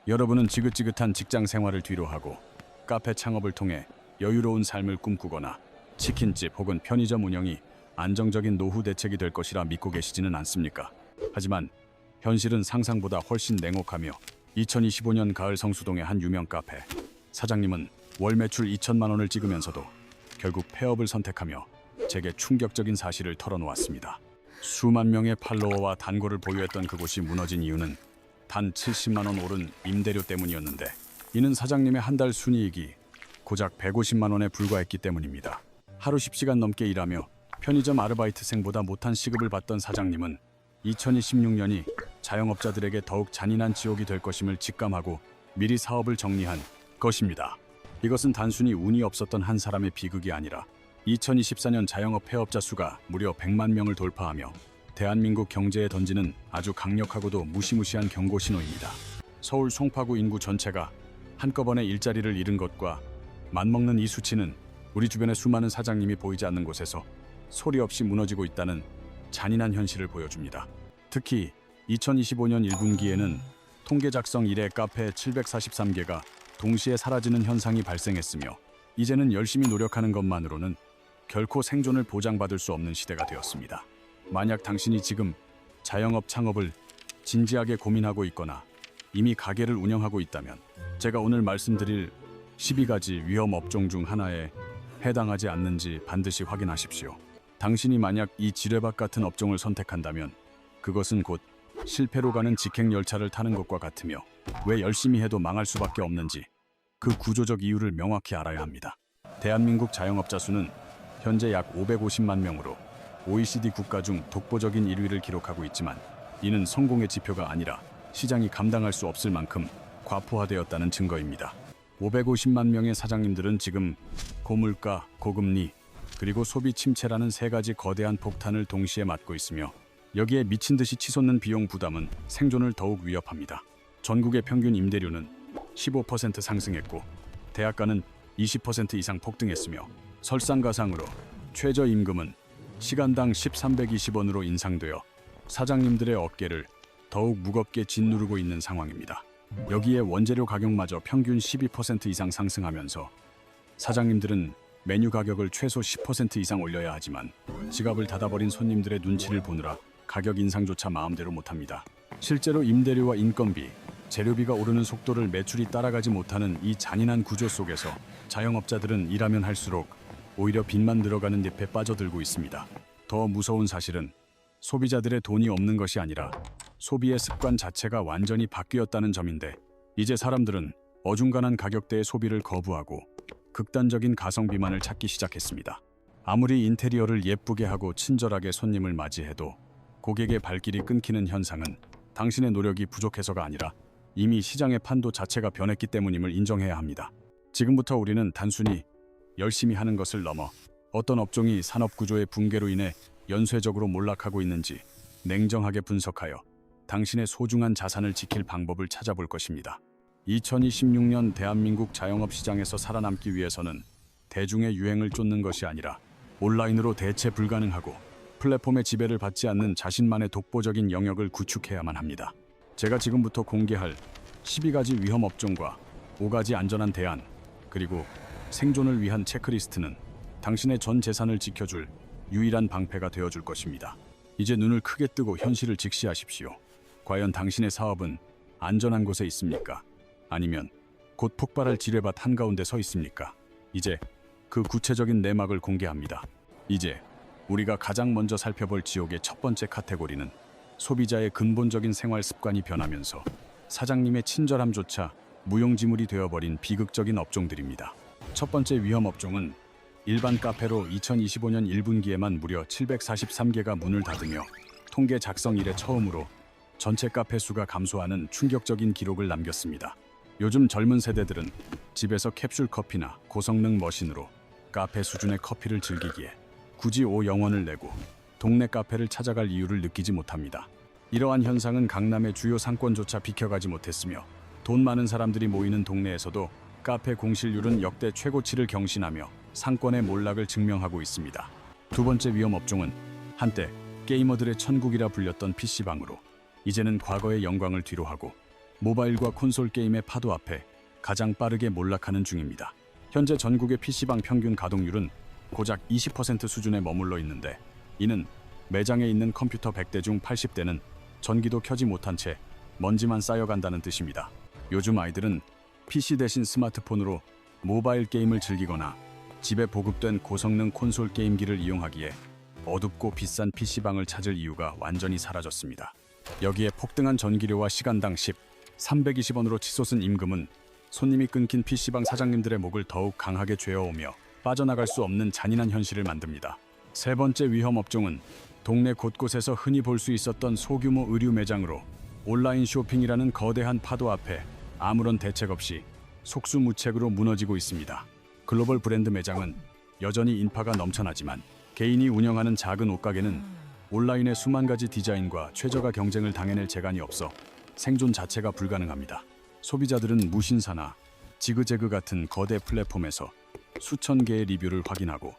여러분은 지긋지긋한 직장 생활을 뒤로하고 카페 창업을 통해 여유로운 삶을 꿈꾸거나 치킨집 혹은 편의점 운영이 안정적인 노후 대책이 될 것이라 믿고 계시지는 않습니까? 하지만 현실은 상상보다 훨씬 냉혹하며 2025년 가을 성수동의 한 유명 카페 사장님은 월 매출 2천만 원을 찍으면서도 결국 폐업을 선택하며 제게 충격적인 사실을 털어놓았습니다. 수만 명의 팔로워와 단골을 보유했던 그곳이 무너진 이유는 단 70만 원 오른 임대료 때문이었는데, 이는 사장님의 한 달 순이익이 고작 150만 원에 불과했기 때문입니다. 하루 10시간 넘게 일하며 편의점 아르바이트생보다 못한 시급을 받던 사장님은 2026년이 자영업자들에게 더욱 잔인한 지옥이 될 것임을 직감하고 미리 사업을 정리한 것입니다. 이것은 단순히 운이 없었던 한 사람의 비극이 아니라 2024년 자영업 폐업자 수가 무려 100만 명을 돌파하며 대한민국 경제에 던지는 아주 강력하고도 무시무시한 경고 신호입니다. 서울 송파구 인구 전체가 한꺼번에 일자리를 잃은 것과 맞먹는 이 수치는 우리 주변의 수많은 사장님이 보이지 않는 곳에서 소리 없이 무너지고 있다는 잔인한 현실을 보여줍니다. 특히 2025년 1분기에는 통계 작성 이래 카페 743개가 동시에 사라지는 현상이 발생했으며, 이제는 열심히 노력하는 것만으로는 결코 생존을 보장받을 수 없는 시대가 되었습니다. 만약 당신이 지금 자영업 창업을 진지하게 고민하고 있거나 이미 가게를 운영하고 있다면 제가 오늘 말씀드릴 12가지 위험 업종 중 하나에 해당하지 않는지 반드시 확인하십시오. 당신이 만약 이 지뢰밭 같은 업종을 선택한다면 그것은 곧 실패로 가는 직행열차를 타는 것과 같으며, 왜 열심히 해도 망할 수밖에 없는지 그 구조적 이유를 명확히 알아야 합니다. 대한민국 자영업자 수는 현재 약 550만 명으로 OECD 국가 중 독보적인 1위를 기록하고 있지만, 이는 성공의 지표가 아니라 시장이 감당할 수 없을 만큼 과포화되었다는 증거입니다. 550만 명의 사장님들은 지금 고물가, 고금리, 그리고 소비 침체라는 세 가지 거대한 폭탄을 동시에 맞고 있으며, 여기에 미친 듯이 치솟는 비용 부담은 생존을 더욱 위협합니다. 전국의 평균 임대료는 15% 상승했고 대학가는 20% 이상 폭등했으며, 설상가상으로 최저임금은 시간당 1,320원으로 인상되어 사장님들의 어깨를 더욱 무겁게 짓누르고 있는 상황입니다. 여기에 원재료 가격마저 평균 12% 이상 상승하면서 사장님들은 메뉴 가격을 최소 10% 이상 올려야 하지만 지갑을 닫아버린 손님들의 눈치를 보느라 가격 인상조차 마음대로 못합니다. 실제로 임대료와 인건비, 재료비가 오르는 속도를 매출이 따라가지 못하는 이 잔인한 구조 속에서 자영업자들은 일하면 할수록 오히려 빚만 들어가는 늪에 빠져들고 있습니다. 더 무서운 사실은 소비자들의 돈이 없는 것이 아니라 소비의 습관 자체가 완전히 바뀌었다는 점인데, 이제 사람들은 어중간한 가격대의 소비를 거부하고 극단적인 가성비만을 찾기 시작했습니다. 아무리 인테리어를 예쁘게 하고 친절하게 손님을 맞이해도 고객의 발길이 끊기는 현상은 당신의 노력이 부족해서가 아니라 이미 시장의 판도 자체가 변했기 때문임을 인정해야 합니다. 지금부터 우리는 단순히 열심히 하는 것을 넘어 어떤 업종이 산업구조의 붕괴로 인해 연쇄적으로 몰락하고 있는지 냉정하게 분석하여 당신의 소중한 자산을 지킬 방법을 찾아볼 것입니다. 2026년 대한민국 자영업 시장에서 살아남기 위해서는 대중의 유행을 쫓는 것이 아니라 온라인으로 대체 불가능하고 플랫폼의 지배를 받지 않는 자신만의 독보적인 영역을 구축해야만 합니다. 제가 지금부터 공개할 12가지 위험 업종과 5가지 안전한 대안, 그리고 생존을 위한 체크리스트는 당신의 전 재산을 지켜줄 유일한 방패가 되어줄 것입니다. 이제 눈을 크게 뜨고 현실을 직시하십시오. 과연 당신의 사업은 안전한 곳에 있습니까? 아니면 곧 폭발할 지뢰밭 한가운데 서 있습니까? 이제 그 구체적인 내막을 공개합니다. 이제 우리가 가장 먼저 살펴볼 지옥의 첫 번째 카테고리는 소비자의 근본적인 생활 습관이 변하면서 사장님의 친절함조차 무용지물이 되어버린 비극적인 업종들입니다. 첫 번째 위험 업종은 일반 카페로 2025년 1분기에만 무려 743개가 문을 닫으며 통계 작성 이래 처음으로 전체 카페 수가 감소하는 충격적인 기록을 남겼습니다. 요즘 젊은 세대들은 집에서 캡슐 커피나 고성능 머신으로 카페 수준의 커피를 즐기기에 굳이 5영원을 내고 동네 카페를 찾아갈 이유를 느끼지 못합니다. 이러한 현상은 강남의 주요 상권조차 비켜가지 못했으며, 돈 많은 사람들이 모이는 동네에서도 카페 공실률은 역대 최고치를 경신하며 상권의 몰락을 증명하고 있습니다. 두 번째 위험 업종은 한때 게이머들의 천국이라 불렸던 PC방으로 이제는 과거의 영광을 뒤로하고 모바일과 콘솔 게임의 파도 앞에 가장 빠르게 몰락하는 중입니다. 현재 전국의 PC방 평균 가동률은 고작 20% 수준에 머물러 있는데, 이는 매장에 있는 컴퓨터 100대 중 80대는 전기도 켜지 못한 채 먼지만 쌓여간다는 뜻입니다. 요즘 아이들은 PC 대신 스마트폰으로 모바일 게임을 즐기거나 집에 보급된 고성능 콘솔 게임기를 이용하기에 어둡고 비싼 PC방을 찾을 이유가 완전히 사라졌습니다. 여기에 폭등한 전기료와 시간당 320원으로 치솟은 임금은 손님이 끊긴 PC방 사장님들의 목을 더욱 강하게 죄어오며 빠져나갈 수 없는 잔인한 현실을 만듭니다. 세 번째 위험 업종은 동네 곳곳에서 흔히 볼 수 있었던 소규모 의류 매장으로 온라인 쇼핑이라는 거대한 파도 앞에 아무런 대책 없이 속수무책으로 무너지고 있습니다. 글로벌 브랜드 매장은 여전히 인파가 넘쳐나지만 개인이 운영하는 작은 옷가게는 온라인의 수만 가지 디자인과 최저가 경쟁을 당해낼 재간이 없어 생존 자체가 불가능합니다. 소비자들은 무신사나 지그재그 같은 거대 플랫폼에서 수천 개의 리뷰를 확인하고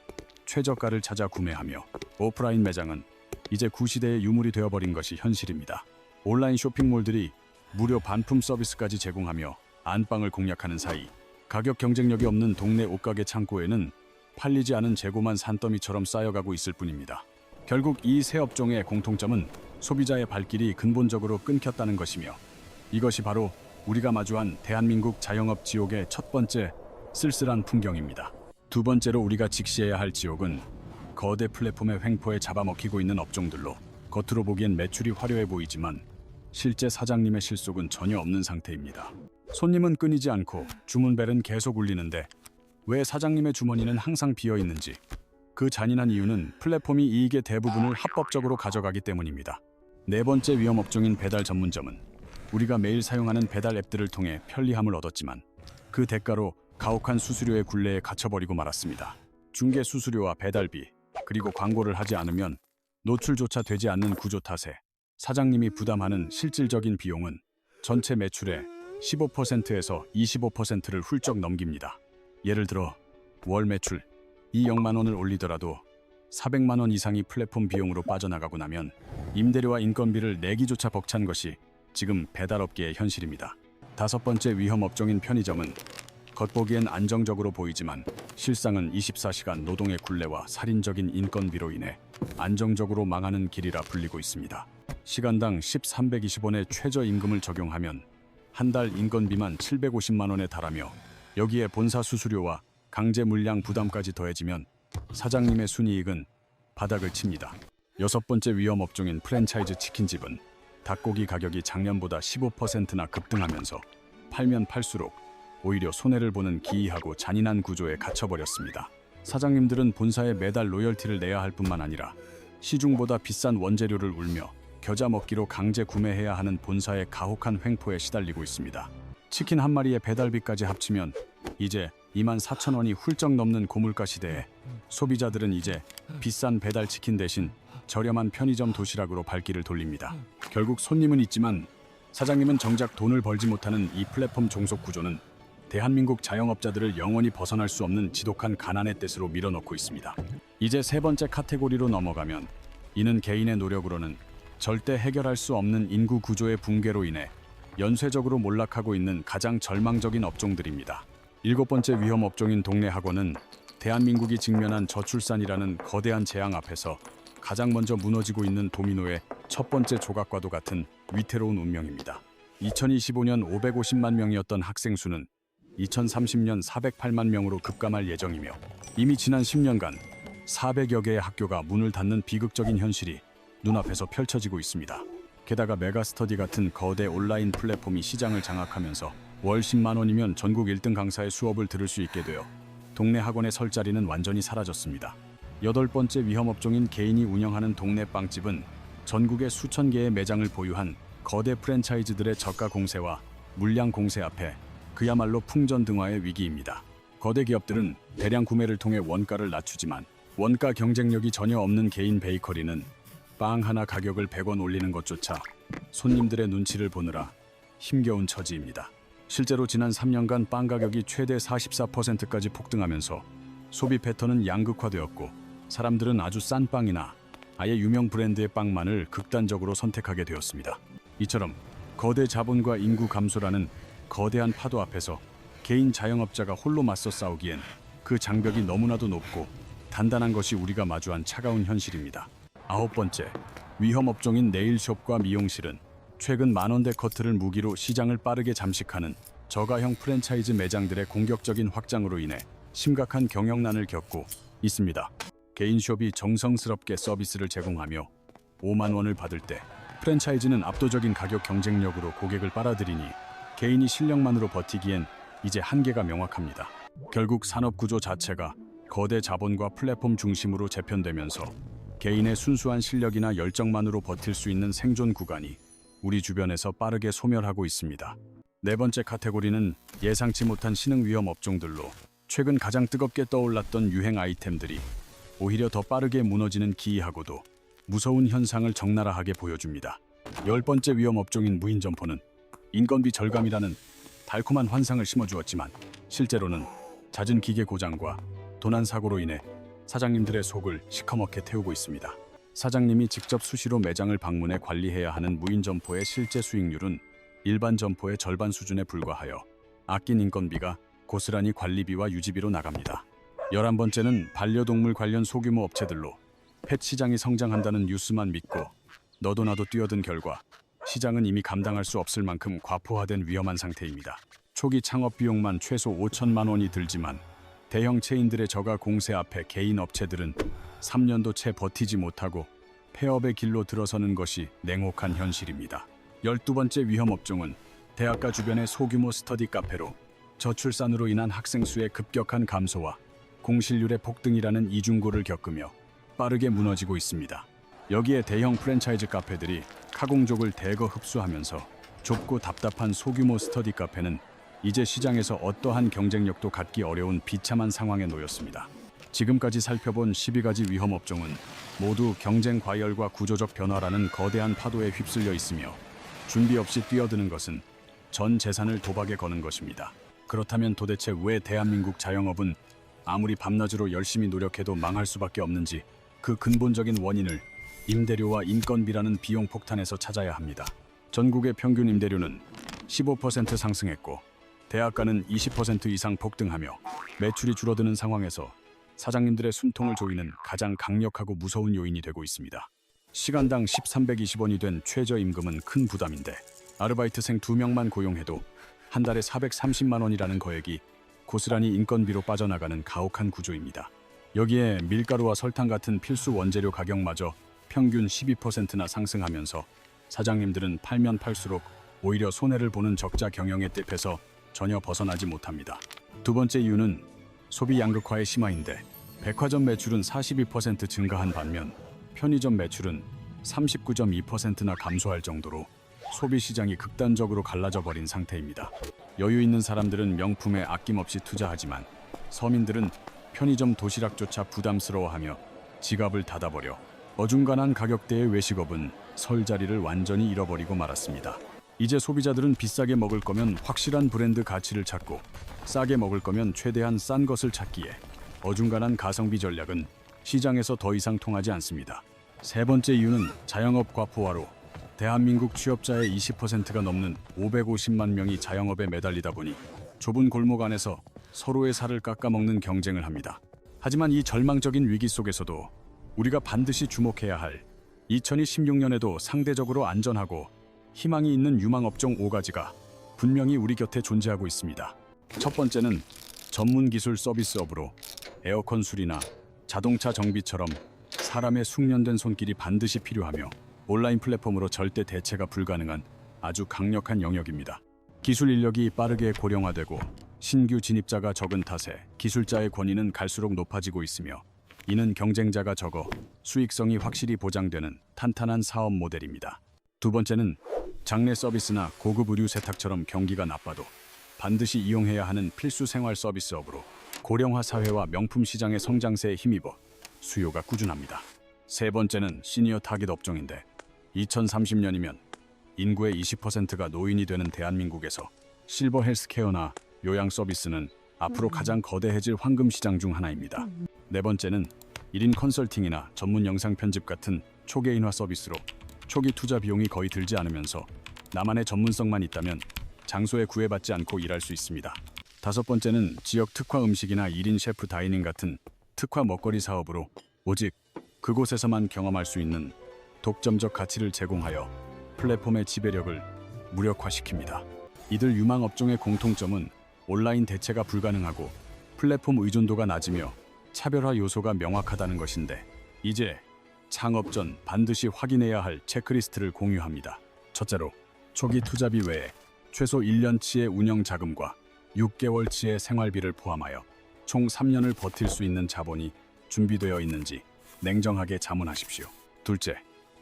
최저가를 찾아 구매하며, 오프라인 매장은 이제 구시대의 유물이 되어버린 것이 현실입니다. 온라인 쇼핑몰들이 무료 반품 서비스까지 제공하며 안방을 공략하는 사이, 가격 경쟁력이 없는 동네 옷가게 창고에는 팔리지 않은 재고만 산더미처럼 쌓여가고 있을 뿐입니다. 결국 이 세 업종의 공통점은 소비자의 발길이 근본적으로 끊겼다는 것이며, 이것이 바로 우리가 마주한 대한민국 자영업 지옥의 첫 번째 쓸쓸한 풍경입니다. 두 번째로 우리가 직시해야 할 지옥은 거대 플랫폼의 횡포에 잡아먹히고 있는 업종들로, 겉으로 보기엔 매출이 화려해 보이지만 실제 사장님의 실속은 전혀 없는 상태입니다. 손님은 끊이지 않고 주문벨은 계속 울리는데 왜 사장님의 주머니는 항상 비어 있는지, 그 잔인한 이유는 플랫폼이 이익의 대부분을 합법적으로 가져가기 때문입니다. 네 번째 위험 업종인 배달 전문점은 우리가 매일 사용하는 배달 앱들을 통해 편리함을 얻었지만 그 대가로 가혹한 수수료의 굴레에 갇혀버리고 말았습니다. 중개 수수료와 배달비, 그리고 광고를 하지 않으면 노출조차 되지 않는 구조 탓에 사장님이 부담하는 실질적인 비용은 전체 매출의 15%에서 25%를 훌쩍 넘깁니다. 예를 들어 월 매출 2억만 원을 올리더라도 400만 원 이상이 플랫폼 비용으로 빠져나가고 나면 임대료와 인건비를 내기조차 벅찬 것이 지금 배달업계의 현실입니다. 다섯 번째 위험 업종인 편의점은 겉보기엔 안정적으로 보이지만 실상은 24시간 노동의 굴레와 살인적인 인건비로 인해 안정적으로 망하는 길이라 불리고 있습니다. 시간당 1320원의 최저임금을 적용하면 한 달 인건비만 750만 원에 달하며, 여기에 본사 수수료와 강제 물량 부담까지 더해지면 사장님의 순이익은 바닥을 칩니다. 여섯 번째 위험 업종인 프랜차이즈 치킨집은 닭고기 가격이 작년보다 15%나 급등하면서 팔면 팔수록 오히려 손해를 보는 기이하고 잔인한 구조에 갇혀버렸습니다. 사장님들은 본사에 매달 로열티를 내야 할 뿐만 아니라 시중보다 비싼 원재료를 울며 겨자 먹기로 강제 구매해야 하는 본사의 가혹한 횡포에 시달리고 있습니다. 치킨 한 마리의 배달비까지 합치면 이제 24,000원이 훌쩍 넘는 고물가 시대에 소비자들은 이제 비싼 배달 치킨 대신 저렴한 편의점 도시락으로 발길을 돌립니다. 결국 손님은 있지만 사장님은 정작 돈을 벌지 못하는 이 플랫폼 종속 구조는 대한민국 자영업자들을 영원히 벗어날 수 없는 지독한 가난의 떼스로 밀어넣고 있습니다. 이제 세 번째 카테고리로 넘어가면, 이는 개인의 노력으로는 절대 해결할 수 없는 인구 구조의 붕괴로 인해 연쇄적으로 몰락하고 있는 가장 절망적인 업종들입니다. 일곱 번째 위험 업종인 동네 학원은 대한민국이 직면한 저출산이라는 거대한 재앙 앞에서 가장 먼저 무너지고 있는 도미노의 첫 번째 조각과도 같은 위태로운 운명입니다. 2025년 550만 명이었던 학생 수는 2030년 408만 명으로 급감할 예정이며, 이미 지난 10년간 400여 개의 학교가 문을 닫는 비극적인 현실이 눈앞에서 펼쳐지고 있습니다. 게다가 메가스터디 같은 거대 온라인 플랫폼이 시장을 장악하면서 월 10만 원이면 전국 1등 강사의 수업을 들을 수 있게 되어 동네 학원의 설 자리는 완전히 사라졌습니다. 여덟 번째 위험 업종인 개인이 운영하는 동네 빵집은 전국에 수천 개의 매장을 보유한 거대 프랜차이즈들의 저가 공세와 물량 공세 앞에 그야말로 풍전등화의 위기입니다. 거대 기업들은 대량 구매를 통해 원가를 낮추지만 원가 경쟁력이 전혀 없는 개인 베이커리는 빵 하나 가격을 100원 올리는 것조차 손님들의 눈치를 보느라 힘겨운 처지입니다. 실제로 지난 3년간 빵 가격이 최대 44%까지 폭등하면서 소비 패턴은 양극화되었고, 사람들은 아주 싼 빵이나 아예 유명 브랜드의 빵만을 극단적으로 선택하게 되었습니다. 이처럼 거대 자본과 인구 감소라는 거대한 파도 앞에서 개인 자영업자가 홀로 맞서 싸우기엔 그 장벽이 너무나도 높고 단단한 것이 우리가 마주한 차가운 현실입니다. 9번째, 위험 업종인 네일숍과 미용실은 최근 만원대 커트를 무기로 시장을 빠르게 잠식하는 저가형 프랜차이즈 매장들의 공격적인 확장으로 인해 심각한 경영난을 겪고 있습니다. 개인숍이 정성스럽게 서비스를 제공하며 5만 원을 받을 때 프랜차이즈는 압도적인 가격 경쟁력으로 고객을 빨아들이니 개인이 실력만으로 버티기엔 이제 한계가 명확합니다. 결국 산업 구조 자체가 거대 자본과 플랫폼 중심으로 재편되면서 개인의 순수한 실력이나 열정만으로 버틸 수 있는 생존 구간이 우리 주변에서 빠르게 소멸하고 있습니다. 네 번째 카테고리는 예상치 못한 신흥 위험 업종들로 최근 가장 뜨겁게 떠올랐던 유행 아이템들이 오히려 더 빠르게 무너지는 기이하고도 무서운 현상을 적나라하게 보여줍니다. 10번째 위험 업종인 무인 점포는 인건비 절감이라는 달콤한 환상을 심어주었지만 실제로는 잦은 기계 고장과 도난 사고로 인해 사장님들의 속을 시커멓게 태우고 있습니다. 사장님이 직접 수시로 매장을 방문해 관리해야 하는 무인 점포의 실제 수익률은 일반 점포의 절반 수준에 불과하여 아낀 인건비가 고스란히 관리비와 유지비로 나갑니다. 11번째는 반려동물 관련 소규모 업체들로 펫 시장이 성장한다는 뉴스만 믿고 너도 나도 뛰어든 결과 시장은 이미 감당할 수 없을 만큼 과포화된 위험한 상태입니다. 초기 창업 비용만 최소 5천만 원이 들지만 대형 체인들의 저가 공세 앞에 개인 업체들은 3년도 채 버티지 못하고 폐업의 길로 들어서는 것이 냉혹한 현실입니다. 12번째 위험 업종은 대학가 주변의 소규모 스터디 카페로 저출산으로 인한 학생 수의 급격한 감소와 공실률의 폭등이라는 이중고를 겪으며 빠르게 무너지고 있습니다. 여기에 대형 프랜차이즈 카페들이 카공족을 대거 흡수하면서 좁고 답답한 소규모 스터디 카페는 이제 시장에서 어떠한 경쟁력도 갖기 어려운 비참한 상황에 놓였습니다. 지금까지 살펴본 12가지 위험 업종은 모두 경쟁 과열과 구조적 변화라는 거대한 파도에 휩쓸려 있으며 준비 없이 뛰어드는 것은 전 재산을 도박에 거는 것입니다. 그렇다면 도대체 왜 대한민국 자영업은 아무리 밤낮으로 열심히 노력해도 망할 수밖에 없는지 그 근본적인 원인을 임대료와 인건비라는 비용 폭탄에서 찾아야 합니다. 전국의 평균 임대료는 15% 상승했고 대학가는 20% 이상 폭등하며 매출이 줄어드는 상황에서 사장님들의 숨통을 조이는 가장 강력하고 무서운 요인이 되고 있습니다. 시간당 1320원이 된 최저임금은 큰 부담인데 아르바이트생 2명만 고용해도 한 달에 430만 원이라는 거액이 고스란히 인건비로 빠져나가는 가혹한 구조입니다. 여기에 밀가루와 설탕 같은 필수 원재료 가격마저 평균 12%나 상승하면서 사장님들은 팔면 팔수록 오히려 손해를 보는 적자 경영의 늪에서 전혀 벗어나지 못합니다. 두 번째 이유는 소비 양극화의 심화인데 백화점 매출은 42% 증가한 반면 편의점 매출은 39.2%나 감소할 정도로 소비 시장이 극단적으로 갈라져 버린 상태입니다. 여유 있는 사람들은 명품에 아낌없이 투자하지만 서민들은 편의점 도시락조차 부담스러워하며 지갑을 닫아버려 어중간한 가격대의 외식업은 설 자리를 완전히 잃어버리고 말았습니다. 이제 소비자들은 비싸게 먹을 거면 확실한 브랜드 가치를 찾고 싸게 먹을 거면 최대한 싼 것을 찾기에 어중간한 가성비 전략은 시장에서 더 이상 통하지 않습니다. 세 번째 이유는 자영업 과포화로 대한민국 취업자의 20%가 넘는 550만 명이 자영업에 매달리다 보니 좁은 골목 안에서 서로의 살을 깎아먹는 경쟁을 합니다. 하지만 이 절망적인 위기 속에서도 우리가 반드시 주목해야 할 2016년에도 상대적으로 안전하고 희망이 있는 유망업종 5가지가 분명히 우리 곁에 존재하고 있습니다. 첫 번째는 전문 기술 서비스업으로 에어컨 수리나 자동차 정비처럼 사람의 숙련된 손길이 반드시 필요하며 온라인 플랫폼으로 절대 대체가 불가능한 아주 강력한 영역입니다. 기술 인력이 빠르게 고령화되고 신규 진입자가 적은 탓에 기술자의 권위는 갈수록 높아지고 있으며 이는 경쟁자가 적어 수익성이 확실히 보장되는 탄탄한 사업 모델입니다. 두 번째는 장례 서비스나 고급 의류 세탁처럼 경기가 나빠도 반드시 이용해야 하는 필수 생활 서비스업으로 고령화 사회와 명품 시장의 성장세에 힘입어 수요가 꾸준합니다. 세 번째는 시니어 타깃 업종인데 2030년이면 인구의 20%가 노인이 되는 대한민국에서 실버 헬스케어나 요양 서비스는 앞으로 가장 거대해질 황금 시장 중 하나입니다. 네 번째는 1인 컨설팅이나 전문 영상 편집 같은 초개인화 서비스로 초기 투자 비용이 거의 들지 않으면서 나만의 전문성만 있다면 장소에 구애받지 않고 일할 수 있습니다. 다섯 번째는 지역 특화 음식이나 1인 셰프 다이닝 같은 특화 먹거리 사업으로 오직 그곳에서만 경험할 수 있는 독점적 가치를 제공하여 플랫폼의 지배력을 무력화시킵니다. 이들 유망 업종의 공통점은 온라인 대체가 불가능하고 플랫폼 의존도가 낮으며 차별화 요소가 명확하다는 것인데, 이제 창업 전 반드시 확인해야 할 체크리스트를 공유합니다. 첫째로, 초기 투자비 외에 최소 1년치의 운영 자금과 6개월치의 생활비를 포함하여 총 3년을 버틸 수 있는 자본이 준비되어 있는지 냉정하게 자문하십시오. 둘째,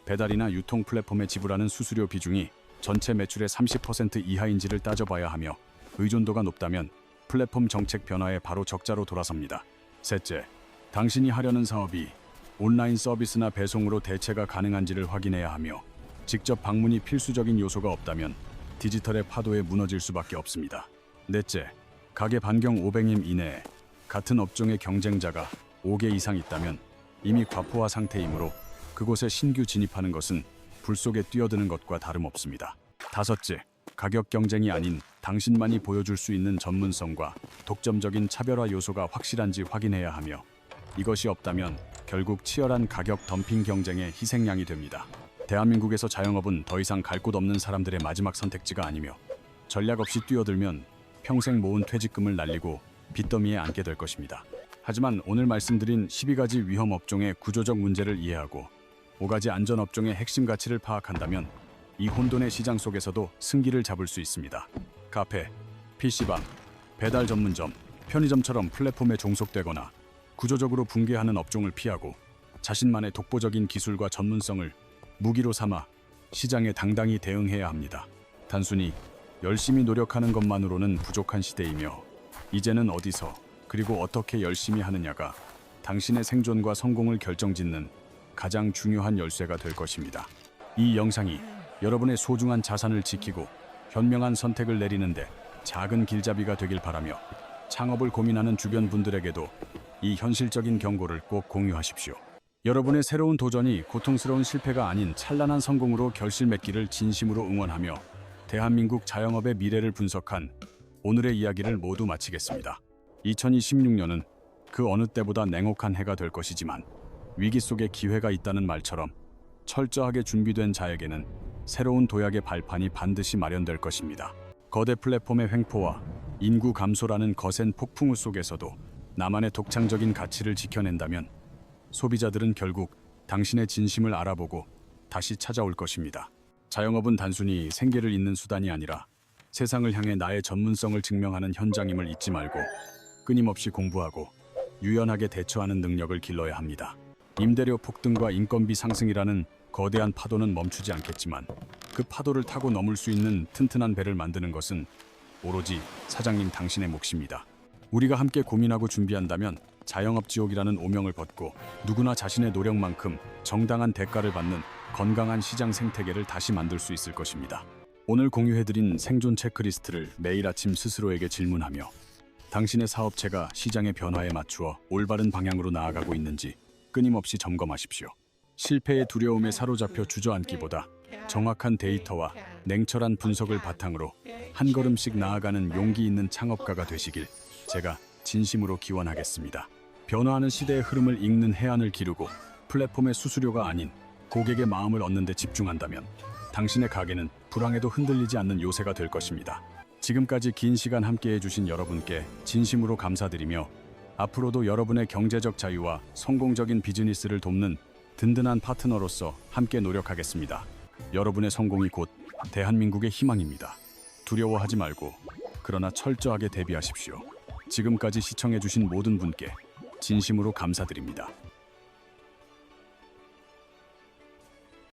배달이나 유통 플랫폼에 지불하는 수수료 비중이 전체 매출의 30% 이하인지를 따져봐야 하며, 의존도가 높다면 플랫폼 정책 변화에 바로 적자로 돌아섭니다. 셋째, 당신이 하려는 사업이 온라인 서비스나 배송으로 대체가 가능한지를 확인해야 하며, 직접 방문이 필수적인 요소가 없다면 디지털의 파도에 무너질 수밖에 없습니다. 넷째, 가게 반경 500임 이내에 같은 업종의 경쟁자가 5개 이상 있다면 이미 과포화 상태이므로 그곳에 신규 진입하는 것은 불 속에 뛰어드는 것과 다름없습니다. 다섯째, 가격 경쟁이 아닌 당신만이 보여줄 수 있는 전문성과 독점적인 차별화 요소가 확실한지 확인해야 하며, 이것이 없다면 결국 치열한 가격 덤핑 경쟁의 희생양이 됩니다. 대한민국에서 자영업은 더 이상 갈 곳 없는 사람들의 마지막 선택지가 아니며, 전략 없이 뛰어들면 평생 모은 퇴직금을 날리고 빚더미에 앉게 될 것입니다. 하지만 오늘 말씀드린 12가지 위험 업종의 구조적 문제를 이해하고 5가지 안전 업종의 핵심 가치를 파악한다면 이 혼돈의 시장 속에서도 승기를 잡을 수 있습니다. 카페, PC방, 배달 전문점, 편의점처럼 플랫폼에 종속되거나 구조적으로 붕괴하는 업종을 피하고 자신만의 독보적인 기술과 전문성을 무기로 삼아 시장에 당당히 대응해야 합니다. 단순히 열심히 노력하는 것만으로는 부족한 시대이며, 이제는 어디서 그리고 어떻게 열심히 하느냐가 당신의 생존과 성공을 결정짓는 가장 중요한 열쇠가 될 것입니다. 이 영상이 여러분의 소중한 자산을 지키고 현명한 선택을 내리는데 작은 길잡이가 되길 바라며, 창업을 고민하는 주변 분들에게도 이 현실적인 경고를 꼭 공유하십시오. 여러분의 새로운 도전이 고통스러운 실패가 아닌 찬란한 성공으로 결실맺기를 진심으로 응원하며, 대한민국 자영업의 미래를 분석한 오늘의 이야기를 모두 마치겠습니다. 2026년은 그 어느 때보다 냉혹한 해가 될 것이지만, 위기 속에 기회가 있다는 말처럼 철저하게 준비된 자에게는 새로운 도약의 발판이 반드시 마련될 것입니다. 거대 플랫폼의 횡포와 인구 감소라는 거센 폭풍우 속에서도 나만의 독창적인 가치를 지켜낸다면 소비자들은 결국 당신의 진심을 알아보고 다시 찾아올 것입니다. 자영업은 단순히 생계를 잇는 수단이 아니라 세상을 향해 나의 전문성을 증명하는 현장임을 잊지 말고 끊임없이 공부하고 유연하게 대처하는 능력을 길러야 합니다. 임대료 폭등과 인건비 상승이라는 거대한 파도는 멈추지 않겠지만, 그 파도를 타고 넘을 수 있는 튼튼한 배를 만드는 것은 오로지 사장님 당신의 몫입니다. 우리가 함께 고민하고 준비한다면 자영업 지옥이라는 오명을 벗고 누구나 자신의 노력만큼 정당한 대가를 받는 건강한 시장 생태계를 다시 만들 수 있을 것입니다. 오늘 공유해드린 생존 체크리스트를 매일 아침 스스로에게 질문하며, 당신의 사업체가 시장의 변화에 맞추어 올바른 방향으로 나아가고 있는지 끊임없이 점검하십시오. 실패의 두려움에 사로잡혀 주저앉기보다 정확한 데이터와 냉철한 분석을 바탕으로 한 걸음씩 나아가는 용기 있는 창업가가 되시길 제가 진심으로 기원하겠습니다. 변화하는 시대의 흐름을 읽는 해안을 기르고 플랫폼의 수수료가 아닌 고객의 마음을 얻는 데 집중한다면 당신의 가게는 불황에도 흔들리지 않는 요새가 될 것입니다. 지금까지 긴 시간 함께해 주신 여러분께 진심으로 감사드리며, 앞으로도 여러분의 경제적 자유와 성공적인 비즈니스를 돕는 든든한 파트너로서 함께 노력하겠습니다. 여러분의 성공이 곧 대한민국의 희망입니다. 두려워하지 말고 그러나 철저하게 대비하십시오. 지금까지 시청해 주신 모든 분께 진심으로 감사드립니다.